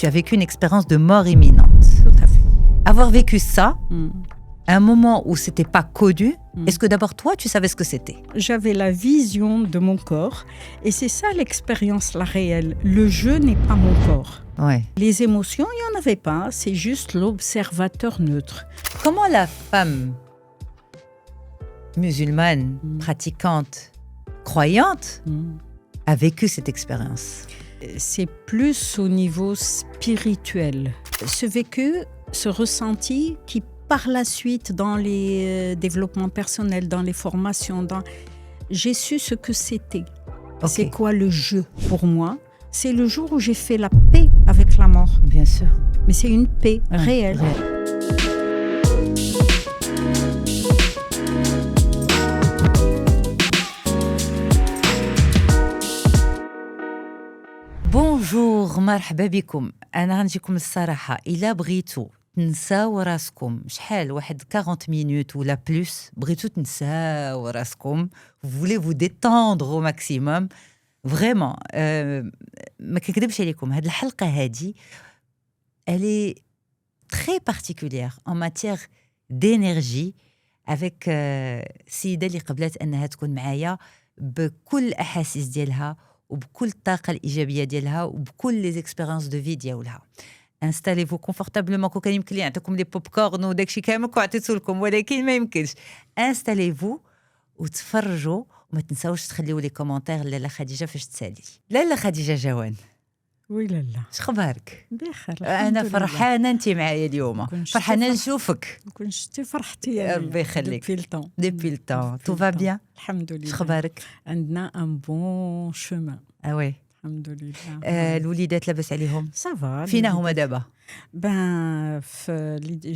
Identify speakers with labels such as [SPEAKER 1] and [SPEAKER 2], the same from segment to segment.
[SPEAKER 1] tu as vécu une expérience de mort imminente.
[SPEAKER 2] Tout à fait.
[SPEAKER 1] Avoir vécu ça, à un moment où c'était pas connu, est-ce que d'abord toi, tu savais ce que c'était?
[SPEAKER 2] J'avais la vision de mon corps et c'est ça l'expérience, la réelle. Le jeu n'est pas mon corps.
[SPEAKER 1] Ouais.
[SPEAKER 2] Les émotions, il n'y en avait pas, c'est juste l'observateur neutre.
[SPEAKER 1] Comment la femme musulmane, pratiquante, croyante, a vécu cette expérience?
[SPEAKER 2] C'est plus au niveau spirituel. Ce vécu, ce ressenti qui par la suite dans les développements personnels, dans les formations, j'ai su ce que c'était.
[SPEAKER 1] Ok.
[SPEAKER 2] C'est quoi le jeu pour moi? C'est le jour où j'ai fait la paix avec la mort.
[SPEAKER 1] Bien sûr.
[SPEAKER 2] Mais c'est une paix réelle.
[SPEAKER 1] بونجور مرحبا بكم. انا غنجيكم الصراحه الا بغيتوا تنساو راسكم شحال واحد 40 minutes ولا بلوس بغيتوا تنساو راسكم voulez vous détendre au maximum vraiment ما كنكذبش عليكم هاد الحلقه هادي elle est très particulière en matière d'énergie avec السيده اللي قبلت انها تكون معايا بكل الاحاسيس ديالها وبكل الطاقه الايجابيه ديالها وبكل لي زيكسبيريونس دو في ديالها. انستاليفو كونفورتابلومون كان يمكن لي نعطيكم لي بوب كورن وداكشي كامل عطيتو لكم ولكن ما يمكنش. انستاليفو وتفرجوا وما تنساوش تخليوا لي كومونتير لاله خديجه فاش تسالي. لاله خديجه جوان
[SPEAKER 2] وي لالا
[SPEAKER 1] شخبارك؟
[SPEAKER 2] بخير.
[SPEAKER 1] انا فرحانه انت معايا اليوم فرحانه نشوفك.
[SPEAKER 2] كنت فرحتي يا
[SPEAKER 1] ربي يخليك.
[SPEAKER 2] ديبي
[SPEAKER 1] التون تو فا بيان؟
[SPEAKER 2] الحمد لله.
[SPEAKER 1] شخبارك؟
[SPEAKER 2] عندنا ان بون شومان.
[SPEAKER 1] وي
[SPEAKER 2] الحمد لله.
[SPEAKER 1] الوليدات لاباس عليهم؟
[SPEAKER 2] صافا.
[SPEAKER 1] فينا هما دابا؟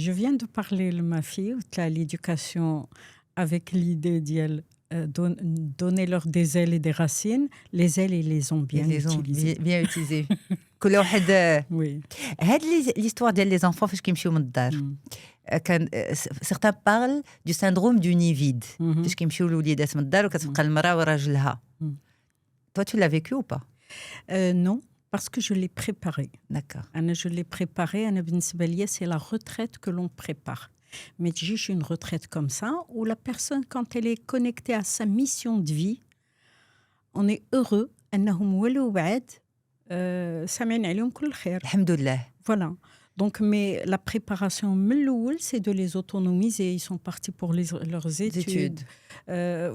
[SPEAKER 2] Je viens de parler de ma fille, l'éducation avec l'idée d'elle donner leur des ailes et des racines. Les ailes, ils les ont bien utilisées.
[SPEAKER 1] Bien utilisées. كل واحد.
[SPEAKER 2] Oui.
[SPEAKER 1] هاد l'histoire ديال les enfants فاش كيمشيو من الدار. كان certains parlent du syndrome du nid vide. فاش كيمشيو الوليدات من الدار وكتبقى المرأة وراجلها. Toi, tu l'as vécu ou pas?
[SPEAKER 2] Non. Parce que je l'ai préparé.
[SPEAKER 1] D'accord.
[SPEAKER 2] Je l'ai préparé. C'est la retraite que l'on prépare. Mais j'ai une retraite comme ça, où la personne, quand elle est connectée à sa mission de vie, on est heureux. Voilà. Donc, mais la préparation, c'est de les autonomiser. Ils sont partis pour leurs études.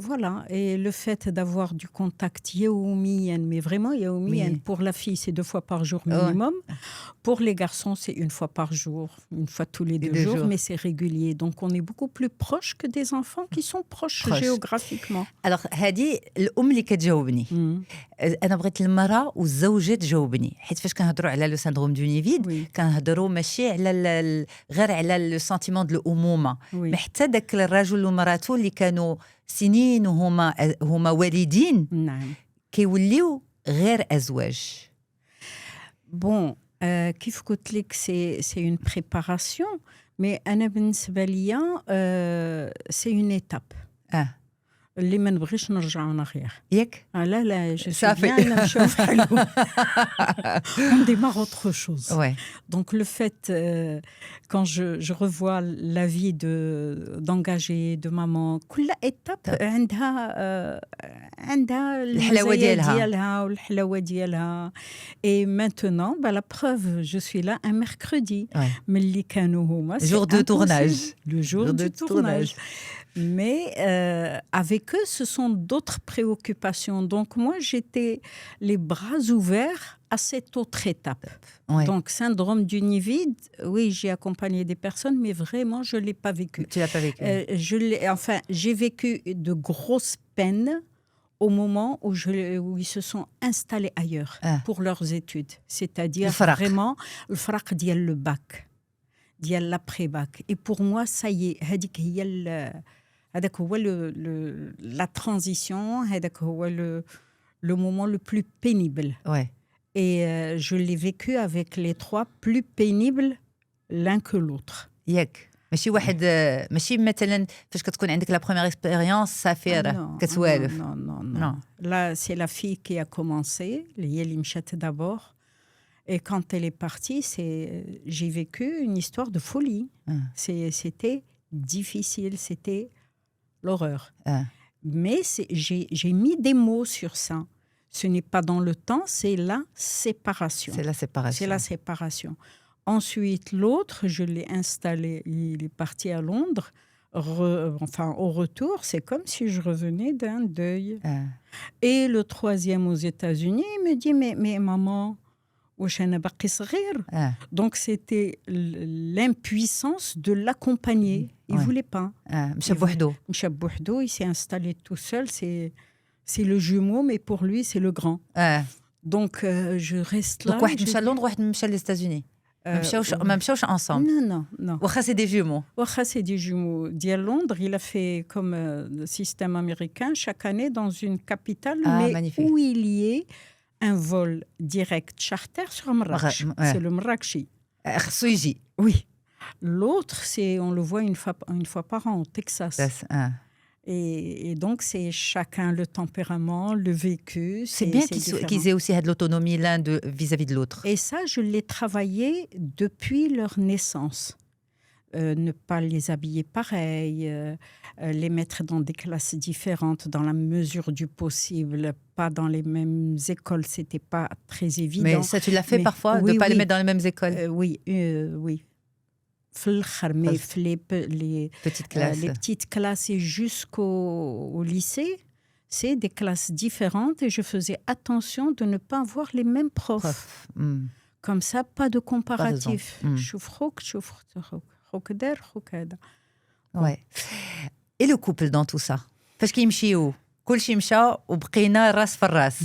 [SPEAKER 2] Voilà. Et le fait d'avoir du contact yaoumien, mais vraiment yaoumien, pour la fille, c'est 2 fois par jour minimum. Pour les garçons, c'est 1 fois par jour, 1 fois tous les 2 jours, mais c'est régulier. Donc, on est beaucoup plus proche que des enfants qui sont proches géographiquement.
[SPEAKER 1] Alors, هذه الأم اللي كتجاوبني. أنا بغيت المرأة والزوجة تجاوبني. حيت فاش كنهضروا على لو سيندروم دو ني فيد كنهضروا ماشي على غير على لو سنتيمون دو الأمومة، mais حتى داك الرجل ومراته اللي كانوا سنين وهما والدين كيوليو غير أزواج.
[SPEAKER 2] Bon, كيف قلت لك c'est une préparation, mais أنا بالنسبة ليا c'est une étape. اللي ما نبغيش نرجعوا نغير.
[SPEAKER 1] ياك؟
[SPEAKER 2] لا je suis bien نمشيو في حلو. On démarre autre chose.
[SPEAKER 1] Ouais.
[SPEAKER 2] Donc le fait quand je revois la vie d'engagée de maman, كل étape عندها
[SPEAKER 1] الحلاوة
[SPEAKER 2] ديالها والحلاوة ديالها. Et maintenant, la preuve, je suis là un mercredi. ملي كانوا هما.
[SPEAKER 1] Jour de tournage.
[SPEAKER 2] Le jour du tournage. Mais avec eux, ce sont d'autres préoccupations. Donc moi, j'étais les bras ouverts à cette autre étape. Ouais. Donc, syndrome du nid vide, oui, j'ai accompagné des personnes, mais vraiment, je ne l'ai pas vécu.
[SPEAKER 1] Tu ne l'as pas vécu?
[SPEAKER 2] J'ai vécu de grosses peines au moment où ils se sont installés ailleurs pour leurs études. C'est-à-dire vraiment le fraq ديال le bac, ديال l'après-bac. Et pour moi, ça y est, هذيك هي هذاك هو la transition, هذاك هو le moment le plus pénible.
[SPEAKER 1] Ouais.
[SPEAKER 2] Et je l'ai vécu avec les 3 plus pénibles l'un que l'autre.
[SPEAKER 1] ياك ماشي واحد ماشي مثلا فاش كتكون عندك لا بروميير اكسبيريونس صافي راه كتوالف.
[SPEAKER 2] Non. Là, c'est la fille qui a commencé, هي اللي مشات d'abord. Et quand elle est partie, j'ai vécu une histoire de folie. C'était difficile, c'était l'horreur. Mais j'ai mis des mots sur ça. Ce n'est pas dans le temps, c'est la séparation.
[SPEAKER 1] C'est la séparation.
[SPEAKER 2] C'est la séparation. Ensuite, l'autre, je l'ai installé, il est parti à Londres. Au retour, c'est comme si je revenais d'un deuil. Et le troisième aux États-Unis, il me dit, mais maman, donc c'était l'impuissance de l'accompagner. Il ne voulait pas. Il s'est installé tout seul. C'est le jumeau, mais pour lui, c'est le grand. Donc, je reste là.
[SPEAKER 1] Donc, واحد مشى لندن وواحد مشى les États-Unis. ما مشاوش ensemble.
[SPEAKER 2] Non.
[SPEAKER 1] واخا c'est des jumeaux.
[SPEAKER 2] Wacha, c'est des jumeaux. D'y à Londres, il a fait comme le système américain, chaque année dans une capitale, mais magnifique. Où il y ait un vol direct charter sur Marrakech. C'est le Marrakchi. Oui. L'autre, on le voit une fois par an au Texas. Et donc, c'est chacun le tempérament, le vécu.
[SPEAKER 1] C'est bien qu'ils aient aussi l'autonomie l'un vis-à-vis de l'autre.
[SPEAKER 2] Et ça, je l'ai travaillé depuis leur naissance. Ne pas les habiller pareil, les mettre dans des classes différentes dans la mesure du possible, pas dans les mêmes écoles, c'était pas très évident.
[SPEAKER 1] Mais ça, tu l'as fait parfois, de ne pas les mettre dans les mêmes écoles?
[SPEAKER 2] Oui. Les petites classes et jusqu'au lycée, c'est des classes différentes et je faisais attention de ne pas avoir les mêmes profs. Comme ça, pas de comparatif.
[SPEAKER 1] Ouais. Et le couple dans tout ça? Parce qu'il me كلشي مشى وبقينا راس في الراس.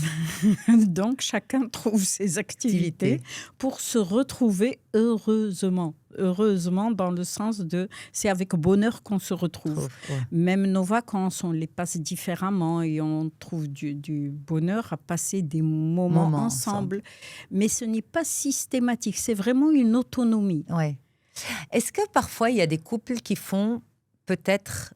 [SPEAKER 2] Donc chacun trouve ses activités pour se retrouver heureusement dans le sens de c'est avec bonheur qu'on se retrouve. Même nos vacances, on les passe différemment et on trouve du bonheur à passer des moments ensemble. Mais ce n'est pas systématique, c'est vraiment une autonomie.
[SPEAKER 1] Ouais. Est-ce que parfois il y a des couples qui font peut-être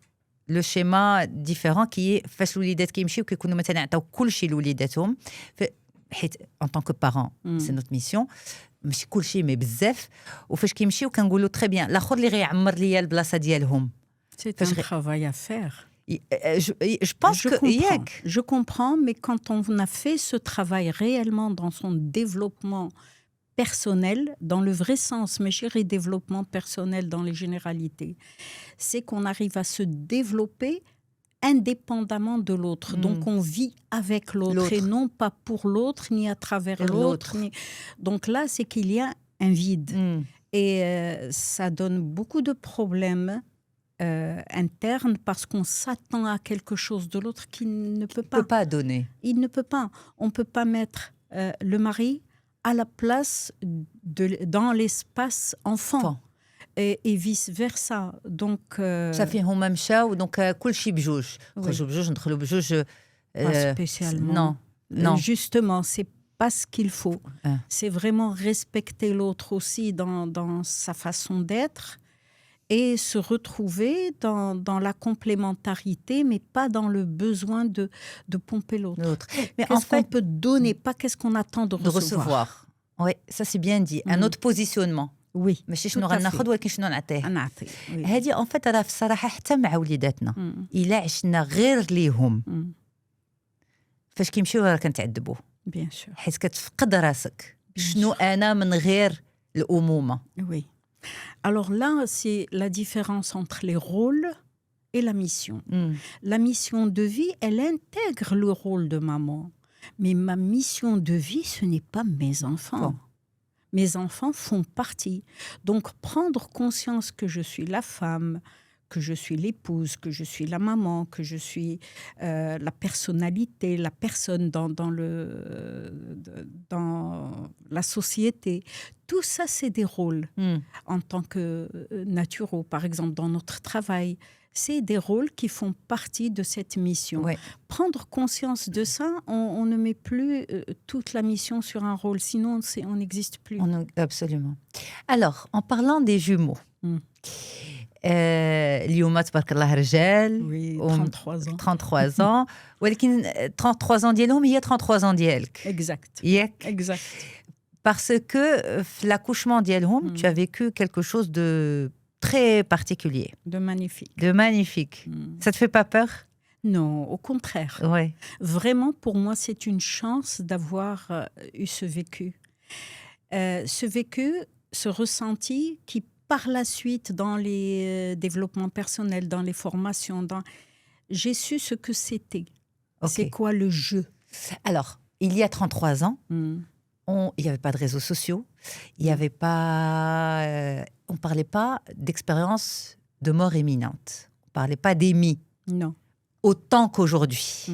[SPEAKER 1] le schéma différent qui est فاش الوليدات كيمشيو كيكونوا مثلا عطاو كل شيء لوليداتهم حيت en tant que parent c'est notre mission ماشي كل شيء مي بزاف وفاش كيمشيو كنقولوا très bien الاخر اللي غيعمر ليا البلاصه ديالهم.
[SPEAKER 2] C'est un travail à faire.
[SPEAKER 1] Je pense que
[SPEAKER 2] je comprends, mais quand on a fait ce travail réellement dans son développement personnel, dans le vrai sens, mais chérie, développement personnel dans les généralités, c'est qu'on arrive à se développer indépendamment de l'autre. Donc, on vit avec l'autre et non pas pour l'autre, ni à travers l'autre. Donc là, c'est qu'il y a un vide. Et ça donne beaucoup de problèmes internes parce qu'on s'attend à quelque chose de l'autre qu'il ne peut pas.
[SPEAKER 1] Il ne peut pas donner.
[SPEAKER 2] Il ne peut pas. On ne peut pas mettre le mari à la place dans l'espace enfant. Et vice-versa. Donc
[SPEAKER 1] صافي هما مشاو دونك كلشي بجوج خرجوا بجوج ندخلوا بجوج
[SPEAKER 2] pas spécialement.
[SPEAKER 1] Non.
[SPEAKER 2] Justement, c'est pas ce qu'il faut. C'est vraiment respecter l'autre aussi dans sa façon d'être et se retrouver dans la complémentarité, mais pas dans le besoin de pomper l'autre. Mais qu'est-ce qu'on peut donner, pas qu'est-ce qu'on attend de recevoir.
[SPEAKER 1] Oui, ça c'est bien dit. Un autre positionnement.
[SPEAKER 2] Oui.
[SPEAKER 1] ماشي شنو غناخذ ولكن شنو نعطيه. هذه en fait راه في الصراحه حتى مع وليداتنا الا عشنا غير ليهم فاش كيمشيو راه كنتعذبوا
[SPEAKER 2] bien sûr
[SPEAKER 1] حيت كتفقد راسك شنو انا من غير الامومه.
[SPEAKER 2] Oui. Alors là, c'est la différence entre les rôles et la mission. La mission de vie, elle intègre le rôle de maman. Mais ma mission de vie, ce n'est pas mes enfants. Mes enfants font partie. Donc, prendre conscience que je suis la femme, que je suis l'épouse, que je suis la maman, que je suis la personnalité, la personne dans la société. Tout ça, c'est des rôles. En tant que naturaux, par exemple, dans notre travail, c'est des rôles qui font partie de cette mission. Prendre conscience de ça, on ne met plus toute la mission sur un rôle, sinon on n'existe plus.
[SPEAKER 1] Absolument. Alors, en parlant des jumeaux, اليوم تبارك الله رجال 33 ans ولكن 33 ans ديالهم هي 33 ans ديالك.
[SPEAKER 2] Exact.
[SPEAKER 1] ياك.
[SPEAKER 2] Exact.
[SPEAKER 1] parce que l'accouchement d'Yelhom, tu as vécu quelque chose de très particulier.
[SPEAKER 2] De magnifique.
[SPEAKER 1] De magnifique. Ça te fait pas peur?
[SPEAKER 2] Non, au contraire.
[SPEAKER 1] Ouais.
[SPEAKER 2] Vraiment, pour moi, c'est une chance d'avoir eu ce vécu. Ce vécu, ce ressenti qui, par la suite, dans les développements personnels, dans les formations, j'ai su ce que c'était. Okay. C'est quoi le jeu?
[SPEAKER 1] Alors, il y a 33 ans, il n'y avait pas de réseaux sociaux, il n'y avait pas... on ne parlait pas d'expérience de mort imminente. On ne parlait pas d'émis.
[SPEAKER 2] Non.
[SPEAKER 1] Autant qu'aujourd'hui.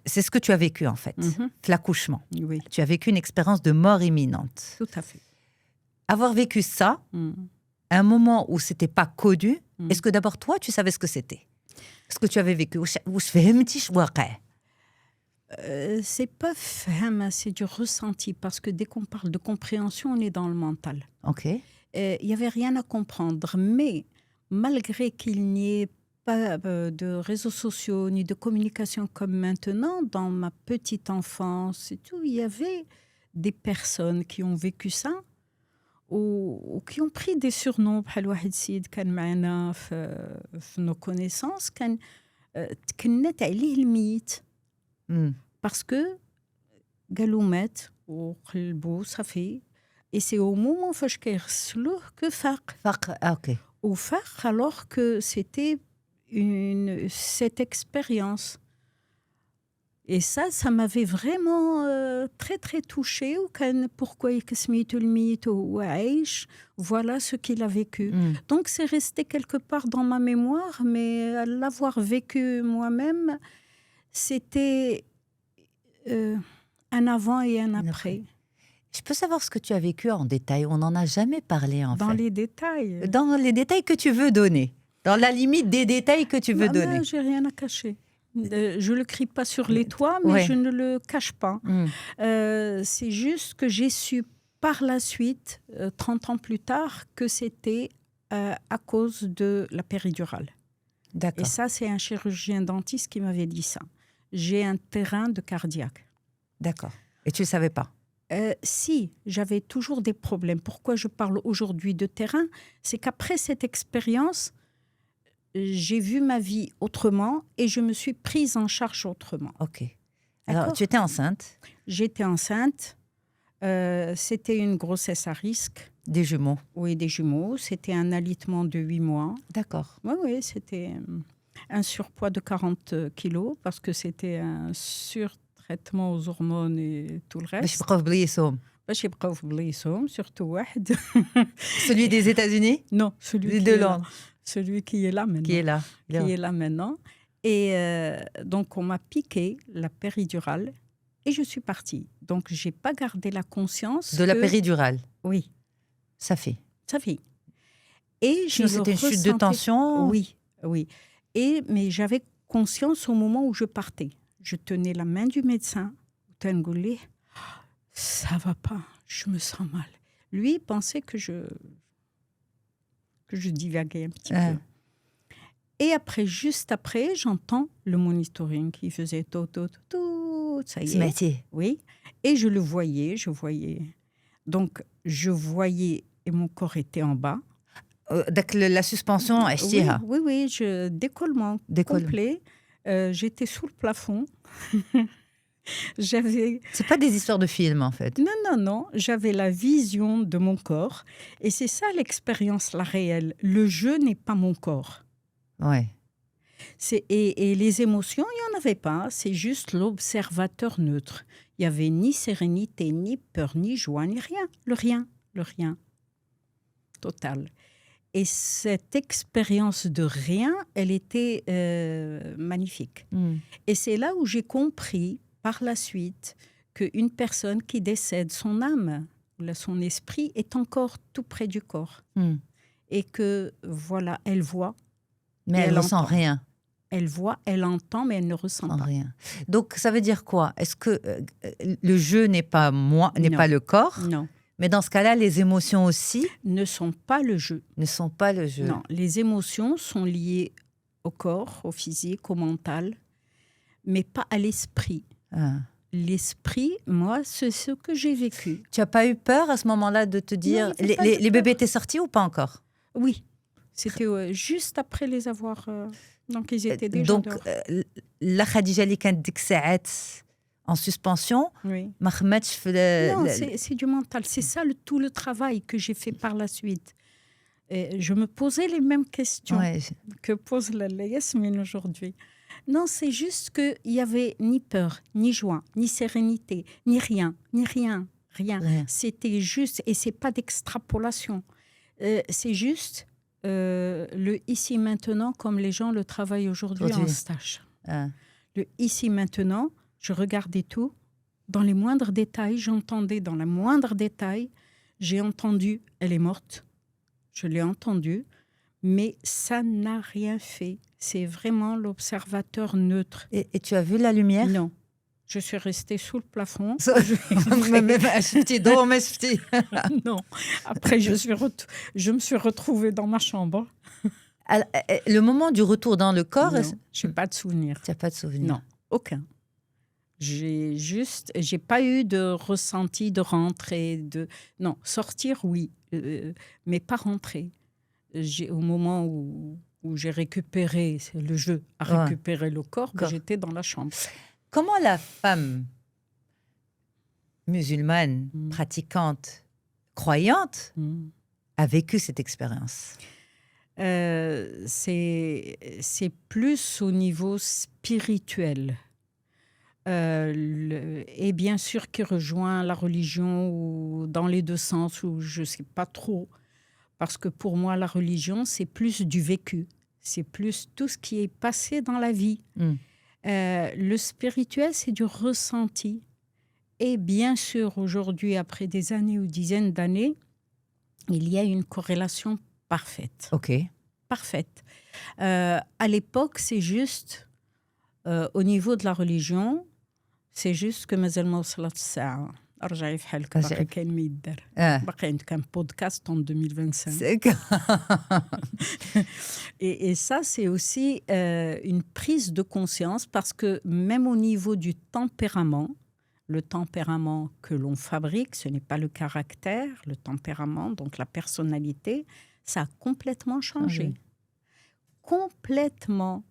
[SPEAKER 1] C'est ce que tu as vécu, en fait, l'accouchement.
[SPEAKER 2] Oui.
[SPEAKER 1] Tu as vécu une expérience de mort imminente.
[SPEAKER 2] Tout à fait.
[SPEAKER 1] Avoir vécu ça, à un moment où ce n'était pas connu, est-ce que d'abord, toi, tu savais ce que c'était? Ce que tu avais vécu?
[SPEAKER 2] C'est pas fahm, c'est du ressenti, parce que dès qu'on parle de compréhension, on est dans le mental.
[SPEAKER 1] Ok.
[SPEAKER 2] Il n'y avait rien à comprendre, mais malgré qu'il n'y ait pas de réseaux sociaux ni de communication comme maintenant, dans ma petite enfance et tout, il y avait des personnes qui ont vécu ça ou qui ont pris des surnoms. بحال واحد السيد كان معنا في nos connaissances كان تكنت عليه الميت parce que قالوا مات وقلبوا صافي. Et c'est au moment فاش كيغسلوه que فاق.
[SPEAKER 1] Ok.
[SPEAKER 2] Ou فاق alors que c'était cette expérience. Et ça m'avait vraiment très très touchée. Pourquoi سميتو الميت وهو عايش, voilà ce qu'il a vécu. Donc c'est resté quelque part dans ma mémoire, mais à l'avoir vécu moi-même, c'était un avant et un après.
[SPEAKER 1] Je peux savoir ce que tu as vécu en détail? On n'en a jamais parlé, en fait.
[SPEAKER 2] Dans les détails.
[SPEAKER 1] Dans les détails que tu veux donner. Dans la limite des détails que tu veux donner.
[SPEAKER 2] J'ai rien à cacher. Je ne le crie pas sur les toits, mais je ne le cache pas. C'est juste que j'ai su par la suite, 30 ans plus tard, que c'était à cause de la péridurale.
[SPEAKER 1] D'accord.
[SPEAKER 2] Et ça, c'est un chirurgien dentiste qui m'avait dit ça. J'ai un terrain de cardiaque.
[SPEAKER 1] D'accord. Et tu ne le savais pas?
[SPEAKER 2] Si, j'avais toujours des problèmes. Pourquoi je parle aujourd'hui de terrain? C'est qu'après cette expérience, j'ai vu ma vie autrement et je me suis prise en charge autrement.
[SPEAKER 1] Ok. Alors, tu étais enceinte?
[SPEAKER 2] J'étais enceinte. C'était une grossesse à risque.
[SPEAKER 1] Des jumeaux? Oui,
[SPEAKER 2] des jumeaux. C'était un alitement de 8 mois.
[SPEAKER 1] D'accord.
[SPEAKER 2] Oui, c'était un surpoids de 40 kilos parce que c'était un surtraitement aux hormones et tout le reste. باش يبقاو في بلايصهم, surtout واحد.
[SPEAKER 1] Celui des États-Unis?
[SPEAKER 2] Non, celui
[SPEAKER 1] de Londres.
[SPEAKER 2] Celui qui est là maintenant. Qui est là maintenant. Et donc, on m'a piqué la péridurale et je suis partie. Donc, je n'ai pas gardé la conscience.
[SPEAKER 1] De la péridurale?
[SPEAKER 2] Oui.
[SPEAKER 1] Ça fait.
[SPEAKER 2] Et
[SPEAKER 1] c'était une chute de tension?
[SPEAKER 2] Oui. Mais j'avais conscience au moment où je partais. Je tenais la main du médecin. Ça va pas, je me sens mal. Lui pensait que je divaguais un petit peu. Et après, juste après, j'entends le monitoring qui faisait tout, ça y est. Oui. Et je le voyais, Donc, je voyais et mon corps était en bas.
[SPEAKER 1] Donc, la suspension,
[SPEAKER 2] oui, décollement complet. J'étais sous le plafond.
[SPEAKER 1] C'est pas des histoires de films, en fait.
[SPEAKER 2] Non. J'avais la vision de mon corps. Et c'est ça l'expérience, la réelle. Le jeu n'est pas mon corps.
[SPEAKER 1] Ouais.
[SPEAKER 2] Et les émotions, il n'y en avait pas. C'est juste l'observateur neutre. Il n'y avait ni sérénité, ni peur, ni joie, ni rien. Le rien. Total. Et cette expérience de rien, elle était magnifique. Et c'est là où j'ai compris, par la suite, qu'une personne qui décède, son âme, son esprit, est encore tout près du corps. Et que, voilà, elle voit.
[SPEAKER 1] Mais elle ne ressent rien.
[SPEAKER 2] Elle voit, elle entend, mais elle ne ressent pas.
[SPEAKER 1] Rien. Donc, ça veut dire quoi? Est-ce que le jeu n'est pas moi, n'est pas le corps?
[SPEAKER 2] Non.
[SPEAKER 1] Mais dans ce cas-là, les émotions aussi
[SPEAKER 2] ne sont pas le jeu. Non, les émotions sont liées au corps, au physique, au mental, mais pas à l'esprit. l'esprit, moi, c'est ce que j'ai vécu.
[SPEAKER 1] Tu n'as pas eu peur à ce moment-là de te dire...
[SPEAKER 2] Non, il y avait pas de
[SPEAKER 1] les bébés
[SPEAKER 2] peur.
[SPEAKER 1] étaient sortis ou pas encore?
[SPEAKER 2] Oui, c'était juste après les avoir... donc, ils étaient déjà
[SPEAKER 1] Donc,
[SPEAKER 2] dehors.
[SPEAKER 1] la Khadija اللي كانت ديك الساعات en suspension,
[SPEAKER 2] Oui.
[SPEAKER 1] ما خماتش في
[SPEAKER 2] Non, c'est du mental. C'est ça tout le travail que j'ai fait par la suite. Et je me posais les mêmes questions
[SPEAKER 1] Ouais.
[SPEAKER 2] que pose la Yasmine aujourd'hui. Non, c'est juste qu'il n'y avait ni peur, ni joie, ni sérénité, ni rien. Rien.
[SPEAKER 1] Rien.
[SPEAKER 2] C'était juste, et c'est pas d'extrapolation. C'est juste le ici maintenant, comme les gens le travaillent aujourd'hui en stage.
[SPEAKER 1] Ah.
[SPEAKER 2] Le ici maintenant, je regardais tout. Dans les moindres détails, j'entendais dans les moindres détails, j'ai entendu, elle est morte. Je l'ai entendue, mais ça n'a rien fait. C'est vraiment l'observateur neutre.
[SPEAKER 1] Et tu as vu la lumière?
[SPEAKER 2] Non. Je suis restée sous le plafond. Non. Après, je me suis retrouvée dans ma chambre.
[SPEAKER 1] Le moment du retour dans le corps...
[SPEAKER 2] Non, je n'ai pas de souvenir.
[SPEAKER 1] Tu n'as pas de souvenir?
[SPEAKER 2] Non, aucun. J'ai pas eu de ressenti de rentrer, non, sortir, oui, mais pas rentrer. Au moment où j'ai récupéré, le jeu a récupéré le corps, j'étais dans la chambre.
[SPEAKER 1] Comment la femme musulmane, pratiquante, croyante, a vécu cette expérience?
[SPEAKER 2] C'est plus au niveau spirituel. Et bien sûr qui rejoint la religion ou dans les deux sens, ou je ne sais pas trop, parce que pour moi la religion c'est plus du vécu, c'est plus tout ce qui est passé dans la vie. Le spirituel c'est du ressenti, et bien sûr aujourd'hui après des années ou dizaines d'années il y a une corrélation parfaite.
[SPEAKER 1] Ok.
[SPEAKER 2] Parfaite. À l'époque c'est juste au niveau de la religion, c'est juste que مازال ما وصلت الساعة. رجعي في حالك باقي كاين ما يدار. باقي عندك un podcast en 2025. Et ça, c'est aussi une prise de conscience parce que même au niveau du tempérament, le tempérament que l'on fabrique, ce n'est pas le caractère, le tempérament, donc la personnalité, ça a complètement changé. Complètement.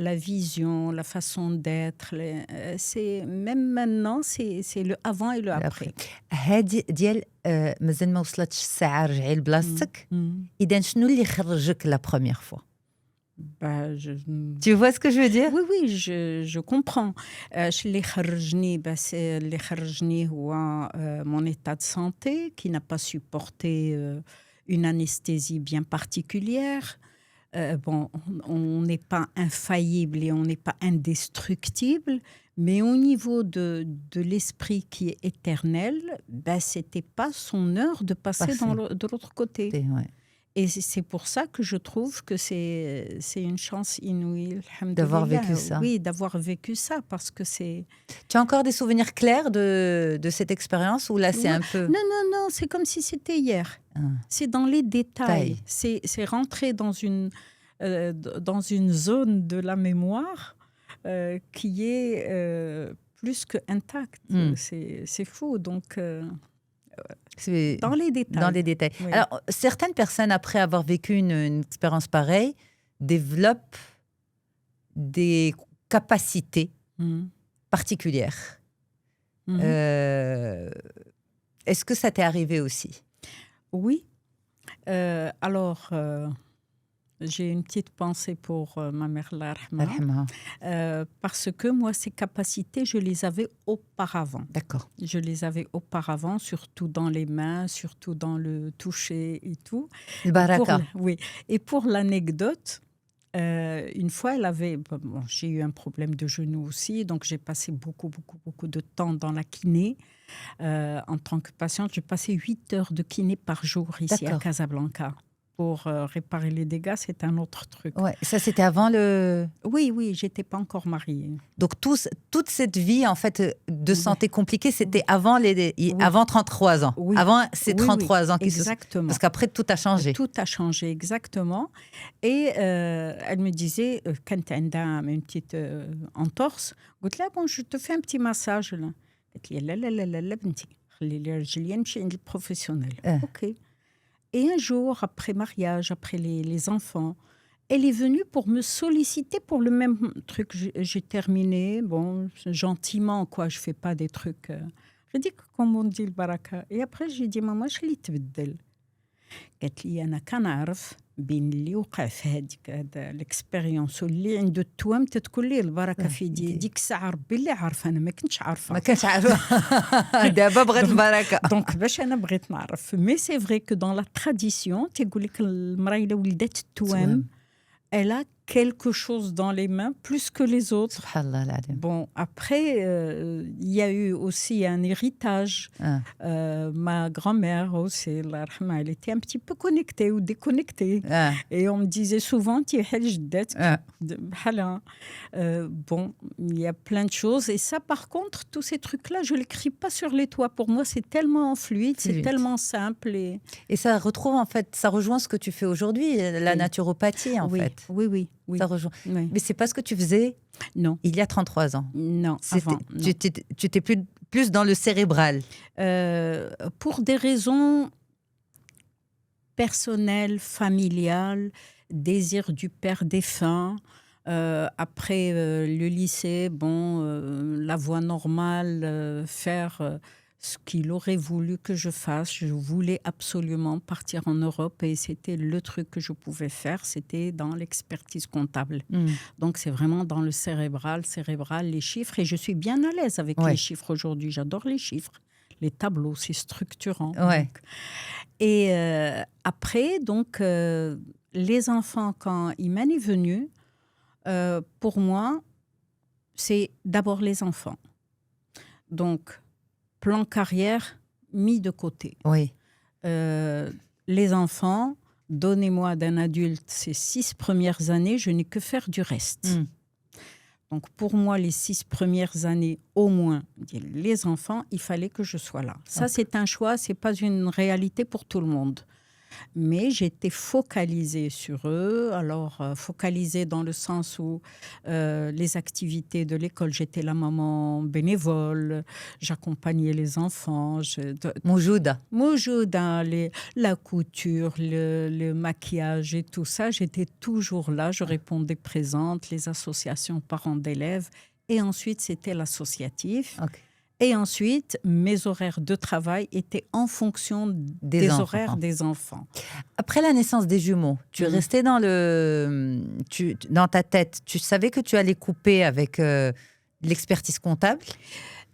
[SPEAKER 2] La vision, la façon d'être, c'est même maintenant, c'est le avant et le après.
[SPEAKER 1] هادي ديال مازال ما وصلتش الساعة رجعي لبلاصتك. إذا شنو اللي خرجك la première fois? Tu vois ce que je veux dire?
[SPEAKER 2] Oui, je comprends. اللي خرجني هو mon état de santé qui n'a pas supporté une anesthésie bien particulière. Bon, on n'est pas infaillible et on n'est pas indestructible, mais au niveau de l'esprit qui est éternel, c'était pas son heure de passer de l'autre côté. Et c'est pour ça que je trouve que c'est une chance inouïe
[SPEAKER 1] d'avoir vécu ça.
[SPEAKER 2] Oui, d'avoir vécu ça, parce que c'est...
[SPEAKER 1] Tu as encore des souvenirs clairs de cette expérience, ou là c'est un peu...
[SPEAKER 2] Non, c'est comme si c'était hier. C'est dans les détails. C'est rentrer dans une zone de la mémoire qui est plus que intacte. C'est fou, donc... dans les détails.
[SPEAKER 1] Dans les détails. Oui. Alors, certaines personnes, après avoir vécu une expérience pareille, développent des capacités particulières. Est-ce que ça t'est arrivé aussi?
[SPEAKER 2] Oui. Alors, j'ai une petite pensée pour ma mère, parce que moi, ces capacités, je les avais auparavant.
[SPEAKER 1] D'accord.
[SPEAKER 2] Je les avais auparavant, surtout dans les mains, surtout dans le toucher et tout.
[SPEAKER 1] Le baraka.
[SPEAKER 2] Oui. Et pour l'anecdote, une fois, j'ai eu un problème de genou aussi, donc j'ai passé beaucoup de temps dans la kiné. En tant que patiente, j'ai passé 8 heures de kiné par jour ici à Casablanca. Pour réparer les dégâts, c'est un autre truc.
[SPEAKER 1] Ouais, ça, c'était avant le...
[SPEAKER 2] Oui, j'étais pas encore mariée.
[SPEAKER 1] Donc, toute cette vie, en fait, de santé compliquée, c'était avant, avant 33 ans.
[SPEAKER 2] Oui.
[SPEAKER 1] Avant ces 33 ans.
[SPEAKER 2] Exactement.
[SPEAKER 1] Parce qu'après, tout a changé.
[SPEAKER 2] Tout a changé, exactement. Et elle me disait, quand tu as une petite entorse, bon, je te fais un petit massage, là. قالت لي لا لا لا لا لا بنتي خلي لي رجليا نمشي عند البروفيسيونيل. اوكي. Et un jour, après mariage, après les enfants, elle est venue pour me solliciter pour le même truc. J'ai terminé, bon, gentiment, quoi. Je fais pas des trucs. J'ai dit, comme on dit, le baraka. Et après, j'ai dit, maman, je l'ai تبدل. قالت لي أنا كنعرف بين اللي وقع في هذيك الاكسبيريونس واللي عنده التوام تتكون ليه البركه في ديك الساعه ربي اللي عارف انا ما كنتش عارفه
[SPEAKER 1] دابا بغيت البركه
[SPEAKER 2] دونك باش انا بغيت نعرف مي سي فري كو دون لا تراديسيون تيقول لك المراه الا ولدات التوام elle a quelque chose dans les mains plus que les autres.
[SPEAKER 1] Subhanallah العظيم.
[SPEAKER 2] Bon, après, il y a eu aussi un héritage. Ma grand-mère aussi, Allah yarhamha, elle était un petit peu connectée ou déconnectée. Et on me disait souvent, tu es جدتك. Bon, il y a plein de choses. Et ça, par contre, tous ces trucs-là, je ne l'écris pas sur les toits. Pour moi, c'est tellement fluide, c'est tellement simple.
[SPEAKER 1] Et ça retrouve, en fait, ça rejoint ce que tu fais aujourd'hui, la naturopathie, en fait.
[SPEAKER 2] Oui.
[SPEAKER 1] Ça rejoint. Oui. Mais c'est pas ce que tu faisais il y a 33 ans.
[SPEAKER 2] Non, avant.
[SPEAKER 1] Tu étais plus dans le cérébral.
[SPEAKER 2] Pour des raisons personnelles, familiales, désir du père défunt. Après le lycée, bon, la voie normale, faire ce qu'il aurait voulu que je fasse. Je voulais absolument partir en Europe et c'était le truc que je pouvais faire, c'était dans l'expertise comptable. Donc c'est vraiment dans le cérébral, les chiffres. Et je suis bien à l'aise avec les chiffres aujourd'hui. J'adore les chiffres. Les tableaux, c'est structurant. Donc. Et après, donc, les enfants, quand Iman est venu, pour moi, c'est d'abord les enfants. Donc, plan carrière mis de côté.
[SPEAKER 1] Oui.
[SPEAKER 2] Les enfants, donnez-moi d'un adulte ces 6 premières années, je n'ai que faire du reste. Donc pour moi, les 6 premières années, au moins, les enfants, il fallait que je sois là. Ça, c'est un choix, ce n'est pas une réalité pour tout le monde. Mais j'étais focalisée sur eux. Alors, focalisée dans le sens où les activités de l'école, j'étais la maman bénévole, j'accompagnais les enfants.
[SPEAKER 1] Moujouda,
[SPEAKER 2] la couture, le maquillage et tout ça, j'étais toujours là. Je répondais présente, les associations parents d'élèves. Et ensuite, c'était l'associatif. Et ensuite, mes horaires de travail étaient en fonction des horaires des enfants.
[SPEAKER 1] Après la naissance des jumeaux, tu es resté dans ta tête. Tu savais que tu allais couper avec l'expertise comptable ?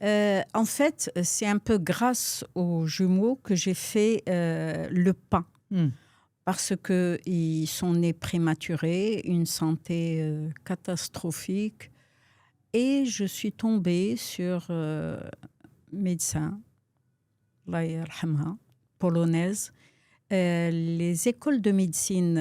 [SPEAKER 2] En fait, c'est un peu grâce aux jumeaux que j'ai fait le pas. Parce qu'ils sont nés prématurés, une santé catastrophique. Et je suis tombée sur médecin, Allah yarhamha, polonaise. Les écoles de médecine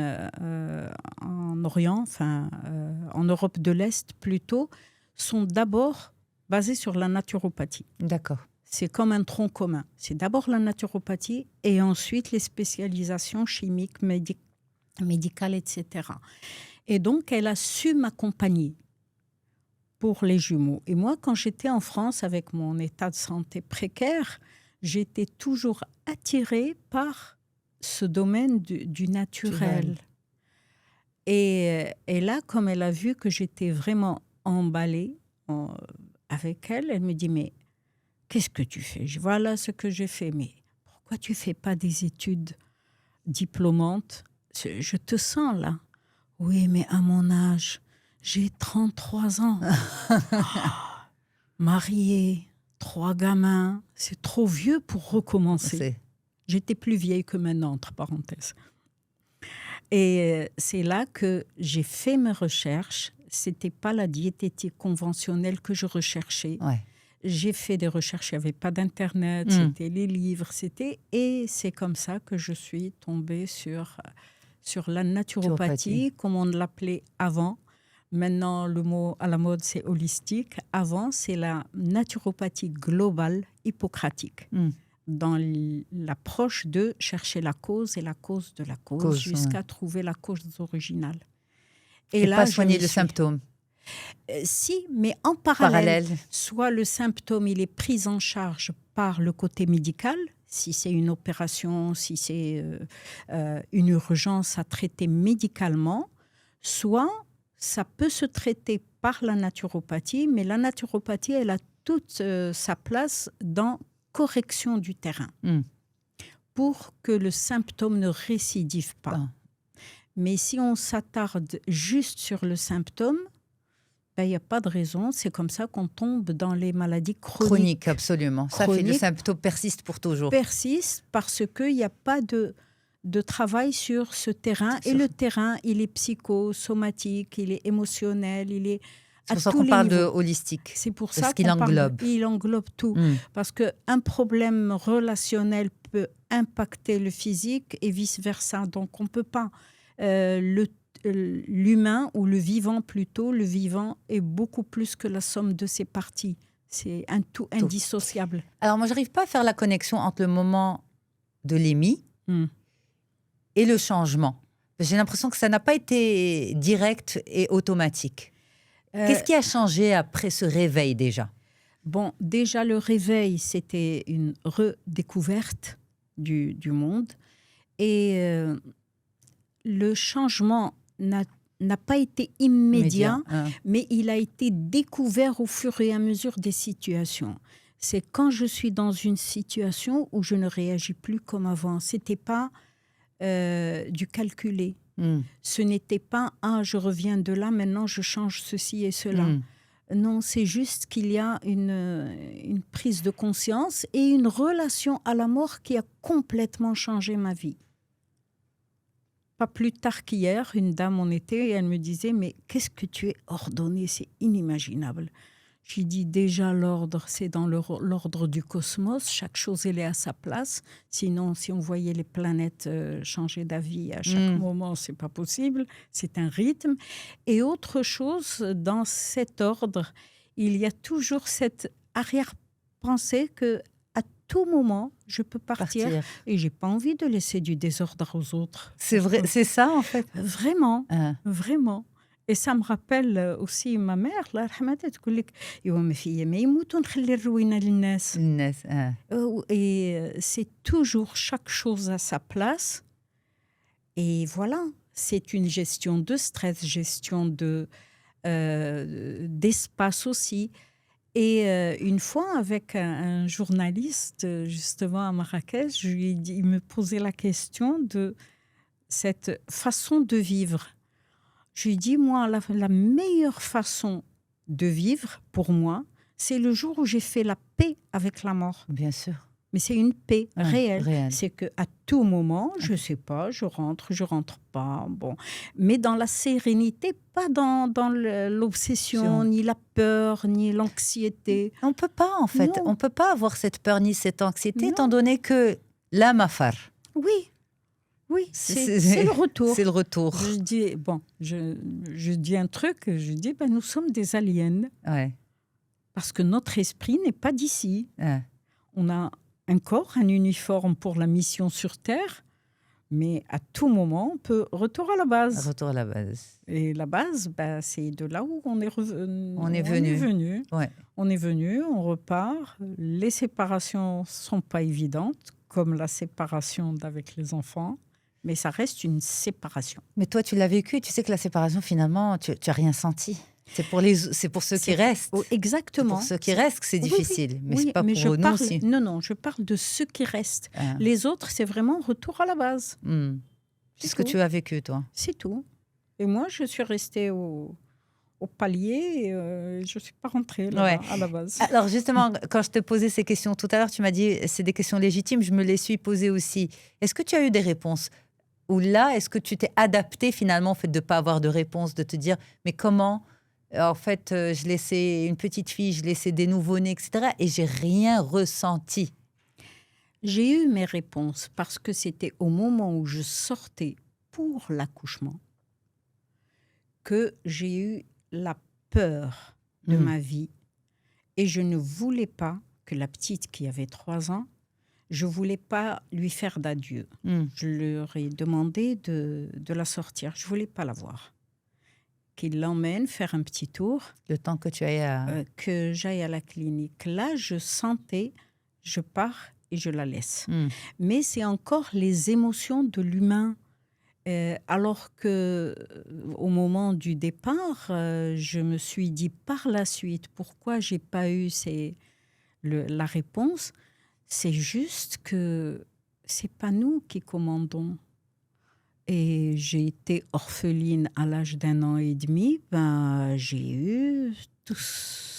[SPEAKER 2] en Orient, en Europe de l'Est plutôt, sont d'abord basées sur la naturopathie.
[SPEAKER 1] D'accord.
[SPEAKER 2] C'est comme un tronc commun. C'est d'abord la naturopathie et ensuite les spécialisations chimiques, médicales, etc. Et donc, elle a su m'accompagner pour les jumeaux. Et moi, quand j'étais en France, avec mon état de santé précaire, j'étais toujours attirée par ce domaine du naturel. Et là, comme elle a vu que j'étais vraiment emballée avec elle, elle me dit, mais qu'est-ce que tu fais ? Voilà ce que j'ai fait. Mais pourquoi tu ne fais pas des études diplômantes ? Je te sens là. Oui, mais à mon âge, j'ai 33 ans. Mariée, 3 gamins. C'est trop vieux pour recommencer. J'étais plus vieille que maintenant, entre parenthèses. Et c'est là que j'ai fait mes recherches. Ce n'était pas la diététique conventionnelle que je recherchais. J'ai fait des recherches, il n'y avait pas d'Internet, c'était les livres, et c'est comme ça que je suis tombée sur la naturopathie, comme on l'appelait avant. Maintenant, le mot à la mode, c'est holistique. Avant, c'est la naturopathie globale hippocratique. Dans l'approche de chercher la cause et la cause de la cause jusqu'à trouver la cause originale.
[SPEAKER 1] Et là, pas soigner le symptôme.
[SPEAKER 2] Si, mais en parallèle, soit le symptôme il est pris en charge par le côté médical, si c'est une opération, si c'est une urgence à traiter médicalement, soit ça peut se traiter par la naturopathie, mais la naturopathie, elle a toute sa place dans correction du terrain pour que le symptôme ne récidive pas. Mais si on s'attarde juste sur le symptôme, il n'y a pas de raison. C'est comme ça qu'on tombe dans les maladies chroniques.
[SPEAKER 1] Chroniques, absolument. Ça fait le symptôme persiste pour toujours.
[SPEAKER 2] Persiste parce qu'il n'y a pas de travail sur ce terrain. Et le terrain, il est psychosomatique, il est émotionnel, il est
[SPEAKER 1] c'est pour ça qu'on parle de holistique.
[SPEAKER 2] C'est pour ça
[SPEAKER 1] qu'il englobe.
[SPEAKER 2] Il englobe tout. Parce qu'un problème relationnel peut impacter le physique et vice-versa. Donc, on ne peut pas... l'humain, ou le vivant plutôt, le vivant est beaucoup plus que la somme de ses parties. C'est un tout indissociable.
[SPEAKER 1] Alors, moi, je n'arrive pas à faire la connexion entre le moment de l'émis et le changement. J'ai l'impression que ça n'a pas été direct et automatique. Qu'est-ce qui a changé après ce réveil déjà ?
[SPEAKER 2] Bon, déjà le réveil, c'était une redécouverte du monde. Et le changement n'a pas été immédiat, mais il a été découvert au fur et à mesure des situations. C'est quand je suis dans une situation où je ne réagis plus comme avant. Ce n'était pas du calculé. Ce n'était pas « Ah, je reviens de là, maintenant je change ceci et cela ». Non, c'est juste qu'il y a une prise de conscience et une relation à la mort qui a complètement changé ma vie. Pas plus tard qu'hier, une dame en était et elle me disait « Mais qu'est-ce que tu es ordonnée, c'est inimaginable ». J'ai dit déjà l'ordre, c'est dans l'ordre du cosmos, chaque chose elle est à sa place. Sinon, si on voyait les planètes changer d'avis à chaque moment, c'est pas possible. C'est un rythme. Et autre chose, dans cet ordre, il y a toujours cette arrière-pensée que à tout moment, je peux partir. Et j'ai pas envie de laisser du désordre aux autres.
[SPEAKER 1] C'est vrai, c'est ça en fait.
[SPEAKER 2] Vraiment, vraiment. Et ça me rappelle aussi ma mère, الله يرحمها تقول لك ايوا ما فيا ما يموتوا نخلي الروينه للناس. Et c'est toujours chaque chose à sa place. Et voilà, c'est une gestion de stress, gestion d'espace aussi. Et une fois, avec un journaliste, justement à Marrakech, il me posait la question de cette façon de vivre. Je lui dis, moi, la meilleure façon de vivre, pour moi, c'est le jour où j'ai fait la paix avec la mort.
[SPEAKER 1] Bien sûr.
[SPEAKER 2] Mais c'est une paix réelle. C'est qu'à tout moment, je ne sais pas, je rentre pas. Bon. Mais dans la sérénité, pas dans l'obsession, ni la peur, ni l'anxiété.
[SPEAKER 1] On ne peut pas, en fait. On ne peut pas avoir cette peur ni cette anxiété, étant donné que la mafar.
[SPEAKER 2] Oui, c'est le retour.
[SPEAKER 1] C'est le retour.
[SPEAKER 2] Je dis un truc, je dis, nous sommes des aliens. Parce que notre esprit n'est pas d'ici. On a un corps, un uniforme pour la mission sur Terre, mais à tout moment, on peut retour à la base.
[SPEAKER 1] Retour à la base.
[SPEAKER 2] Et la base, c'est de là où on est venu.
[SPEAKER 1] On est
[SPEAKER 2] venu, on repart. Les séparations ne sont pas évidentes, comme la séparation d'avec les enfants. Mais ça reste une séparation.
[SPEAKER 1] Mais toi, tu l'as vécu. Tu sais que la séparation, finalement, tu n'as rien senti. C'est pour ceux qui restent.
[SPEAKER 2] Exactement.
[SPEAKER 1] C'est pour ceux qui restent que c'est difficile. Mais ce n'est pas pour nous aussi.
[SPEAKER 2] Non, je parle de ceux qui restent. Les autres, c'est vraiment retour à la base.
[SPEAKER 1] C'est ce que tu as vécu, toi.
[SPEAKER 2] C'est tout. Et moi, je suis restée au palier, je ne suis pas rentrée là-bas, à la base.
[SPEAKER 1] Alors justement, quand je te posais ces questions tout à l'heure, tu m'as dit c'est des questions légitimes, je me les suis posées aussi. Est-ce que tu as eu des réponses ? Ou là, est-ce que tu t'es adapté finalement au fait de ne pas avoir de réponse, de te dire mais comment en fait, je laissais une petite fille, je laissais des nouveau-nés, etc. Et j'ai rien ressenti.
[SPEAKER 2] J'ai eu mes réponses parce que c'était au moment où je sortais pour l'accouchement que j'ai eu la peur de ma vie. Et je ne voulais pas que la petite qui avait 3 ans, je ne voulais pas lui faire d'adieu. Je leur ai demandé de la sortir. Je ne voulais pas la voir. qu'il l'emmène faire un petit tour.
[SPEAKER 1] Le temps que tu ailles à...
[SPEAKER 2] Que j'aille à la clinique. Là, je sentais, je pars et je la laisse. Mais c'est encore les émotions de l'humain. Alors que au moment du départ, je me suis dit par la suite, pourquoi j'ai pas eu la réponse? C'est juste que c'est pas nous qui commandons. Et j'ai été orpheline à l'âge d'1 an et demi. Ben, j'ai eu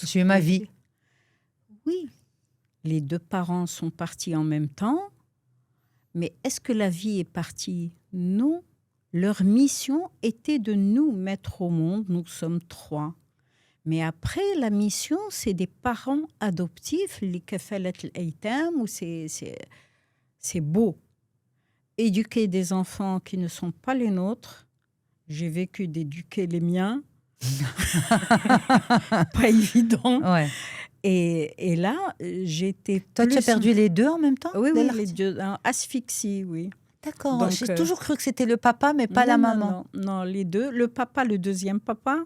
[SPEAKER 1] J'ai eu ma vie.
[SPEAKER 2] Oui. Les 2 parents sont partis en même temps. Mais est-ce que la vie est partie? Non. Leur mission était de nous mettre au monde. Nous sommes 3. Mais après, la mission, c'est des parents adoptifs, les kafalat al-aytam, où c'est beau. Éduquer des enfants qui ne sont pas les nôtres. J'ai vécu d'éduquer les miens. Pas évident.
[SPEAKER 1] Ouais.
[SPEAKER 2] Et là, j'étais
[SPEAKER 1] Toi, tu as perdu les 2 en même temps?
[SPEAKER 2] Oui, les 2. Asphyxie, oui.
[SPEAKER 1] D'accord. Donc, j'ai toujours cru que c'était le papa, mais pas la maman.
[SPEAKER 2] Non, les 2. Le papa, le deuxième papa,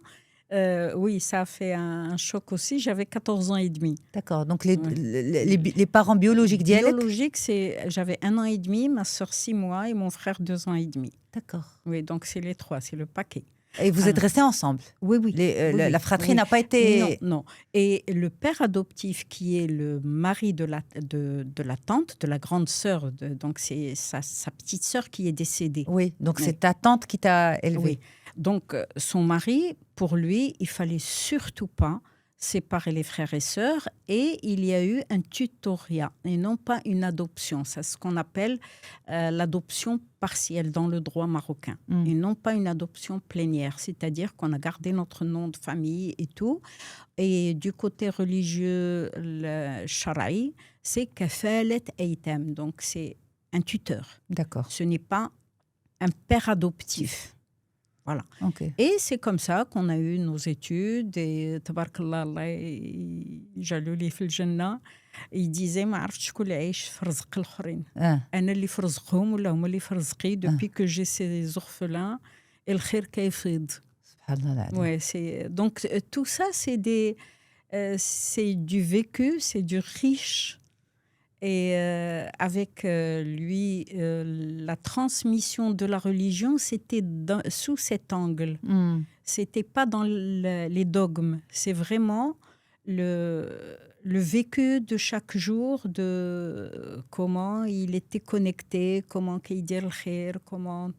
[SPEAKER 2] oui, ça a fait un choc aussi. J'avais 14 ans et demi.
[SPEAKER 1] D'accord. Donc, les parents biologiques dialectes?
[SPEAKER 2] Biologiques, j'avais 1 an et demi, ma sœur 6 mois et mon frère 2 ans et demi.
[SPEAKER 1] D'accord.
[SPEAKER 2] Oui, donc c'est les 3, c'est le paquet.
[SPEAKER 1] Et vous êtes restés ensemble?
[SPEAKER 2] Oui, oui.
[SPEAKER 1] La fratrie n'a pas été...
[SPEAKER 2] Non. Et le père adoptif, qui est le mari de la tante, de la grande sœur, donc c'est sa petite sœur qui est décédée.
[SPEAKER 1] Oui, donc c'est ta tante qui t'a élevée.
[SPEAKER 2] Oui. Donc son mari, pour lui, il fallait surtout pas séparer les frères et sœurs, et il y a eu un tutorat et non pas une adoption. C'est ce qu'on appelle l'adoption partielle dans le droit marocain, et non pas une adoption plénière, c'est-à-dire qu'on a gardé notre nom de famille et tout. Et du côté religieux, le sharaï, c'est kafalat aytam, donc c'est un tuteur.
[SPEAKER 1] D'accord.
[SPEAKER 2] Ce n'est pas un père adoptif. Voilà.
[SPEAKER 1] Okay.
[SPEAKER 2] Et c'est comme ça qu'on a eu nos études. Et tabarakallah, Jalouli fil Jannah, il disait ما عرفتش شكون اللي عايش في رزق الآخرين. أنا اللي في رزقهم ولا هما اللي في رزقي. Depuis que j'ai ces orphelins, et le khair كيفيض.
[SPEAKER 1] Subhanallah.
[SPEAKER 2] Ouais, donc tout ça, c'est du vécu, c'est du riche. Et avec lui, la transmission de la religion, c'était sous cet angle. C'était pas dans les dogmes. C'est vraiment le vécu de chaque jour, de comment il était connecté, comment qu'il dit le khair, comment